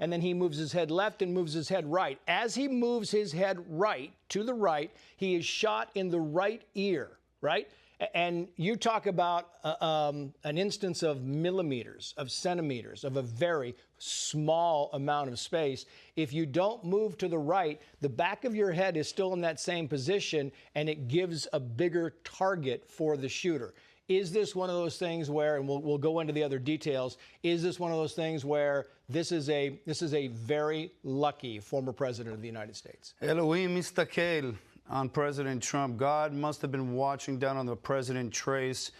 and then he moves his head left and moves his head right. As he moves his head right, to the right, he is shot in the right ear, right? And you talk about an instance of millimeters, of centimeters, of a very small amount of space. If you don't move to the right, the back of your head is still in that same position, and it gives a bigger target for the shooter. Is this one of those things where, and we'll go into the other details, is this one of those things where this is a very lucky former president of the United States? Elohim mistakel on President Trump. God must have been watching down on the President Trace.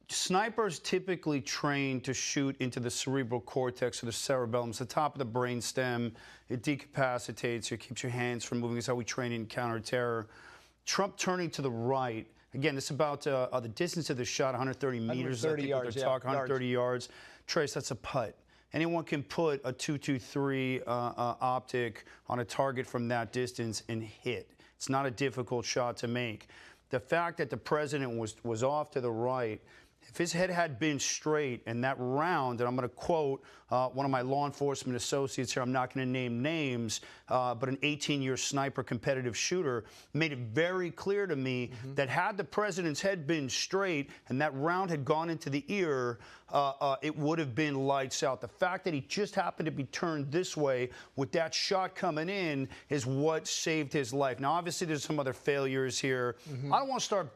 Snipers typically train to shoot into the cerebral cortex or the cerebellum. It's the top of the brainstem. It decapacitates. It keeps your hands from moving. It's how we train in counterterror. Trump turning to the right. Again, this is about the distance of the shot, 130 meters. 130 yards, yeah. 130 yards. Trace, that's a putt. Anyone can put a 223 optic on a target from that distance and hit. It's not a difficult shot to make. The fact that the president was off to the right, if his head had been straight and that round, and I'm going to quote one of my law enforcement associates here, I'm not going to name names, but an 18-year sniper competitive shooter made it very clear to me that had the president's head been straight and that round had gone into the ear, it would have been lights out. The fact that he just happened to be turned this way with that shot coming in is what saved his life. Now, obviously, there's some other failures here. I don't want to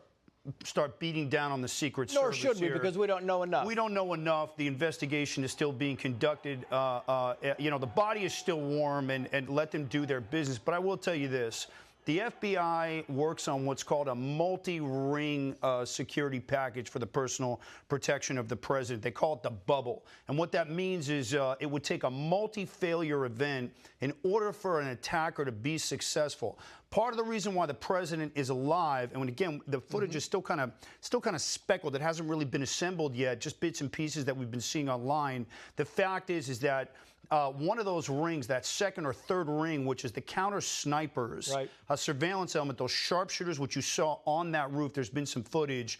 start beating down on the Secret Service. Nor should we, because we don't know enough. We don't know enough. The investigation is still being conducted. You know, the body is still warm, and let them do their business. But I will tell you this. The FBI works on what's called a multi-ring security package for the personal protection of the president. They call it the bubble. And what that means is it would take a multi-failure event in order for an attacker to be successful. Part of the reason why the president is alive, and when, again, the footage is still kind of speckled. It hasn't really been assembled yet, just bits and pieces that we've been seeing online. The fact is that one of those rings, that second or third ring, which is the counter snipers, a surveillance element, those sharpshooters, which you saw on that roof, there's been some footage,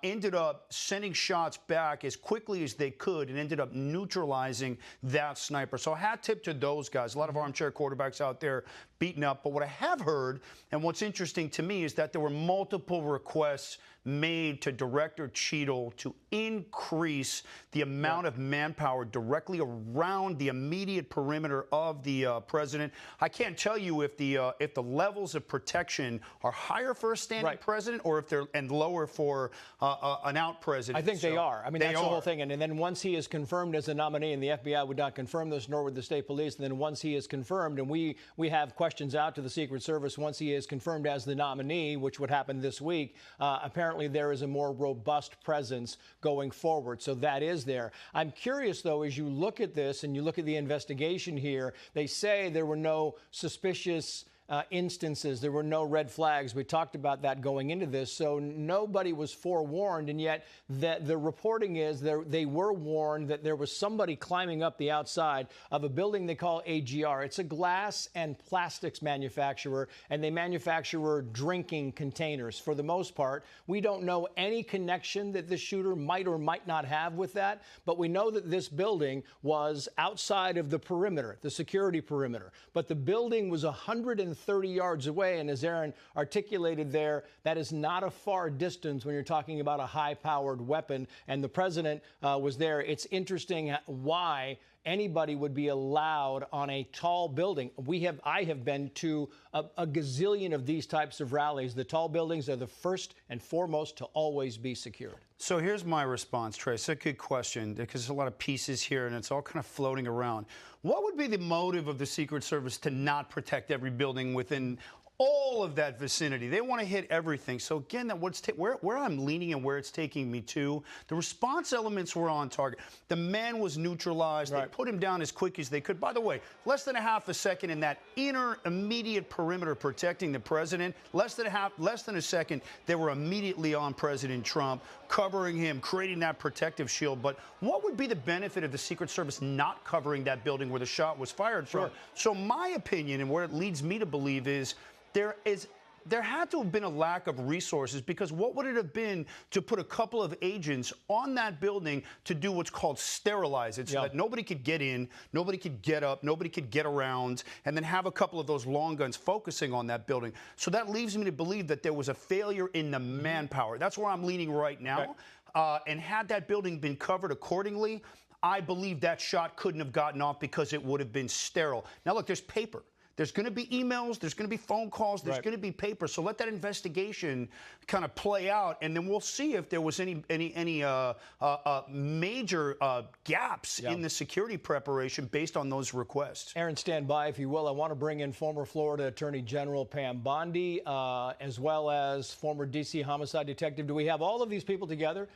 ended up sending shots back as quickly as they could and ended up neutralizing that sniper. So a hat tip to those guys. A lot of armchair quarterbacks out there beaten up. But what I have heard, and what's interesting to me, is that there were multiple requests made to Director Cheadle to increase the amount of manpower directly around the immediate perimeter of the president. I can't tell you if the levels of protection are higher for a standing president or if they're lower for an out president. I think they are. I mean, that's the whole thing. And then once he is confirmed as a nominee, and the FBI would not confirm this, nor would the state police, and then once he is confirmed, and we have questions out to the Secret Service once he is confirmed as the nominee, which would happen this week, apparently there is a more robust presence going forward. So that is there. I'm curious, though, as you look at this and you look at the investigation here, they say there were no suspicious instances. There were no red flags. We talked about that going into this. So nobody was forewarned, and yet the reporting is they were warned that there was somebody climbing up the outside of a building they call AGR. It's a glass and plastics manufacturer, and they manufacture drinking containers for the most part. We don't know any connection that the shooter might or might not have with that, but we know that this building was outside of the perimeter, the security perimeter. But the building was 130 yards away, and as Aaron articulated there, that is not a far distance when you're talking about a high-powered weapon, and the president was there. It's interesting why anybody would be allowed on a tall building. I have been to a gazillion of these types of rallies. The tall buildings are the first and foremost to always be secured. So here's my response, Trace. It's a good question because there's a lot of pieces here and it's all kind of floating around. What would be the motive of the Secret Service to not protect every building within all of that vicinity? They want to hit everything. So again, where I'm leaning and where it's taking me to, the response elements were on target. The man was neutralized. They put him down as quick as they could. By the way, less than a half a second in that inner immediate perimeter protecting the president. Less than a second, they were immediately on President Trump, covering him, creating that protective shield. But what would be the benefit of the Secret Service not covering that building where the shot was fired from? So my opinion, and where it leads me to believe, is there is there had to have been a lack of resources, because what would it have been to put a couple of agents on that building to do what's called sterilize it, so that nobody could get in, nobody could get up, nobody could get around, and then have a couple of those long guns focusing on that building. So that leaves me to believe that there was a failure in the manpower. That's where I'm leaning right now. And had that building been covered accordingly, I believe that shot couldn't have gotten off because it would have been sterile. Now, look, there's paper. There's going to be emails, there's going to be phone calls, there's going to be paper. So let that investigation kind of play out, and then we'll see if there was any major gaps in the security preparation based on those requests. Aaron, stand by, if you will. I want to bring in former Florida Attorney General Pam Bondi, as well as former D.C. homicide detective. Do we have all of these people together?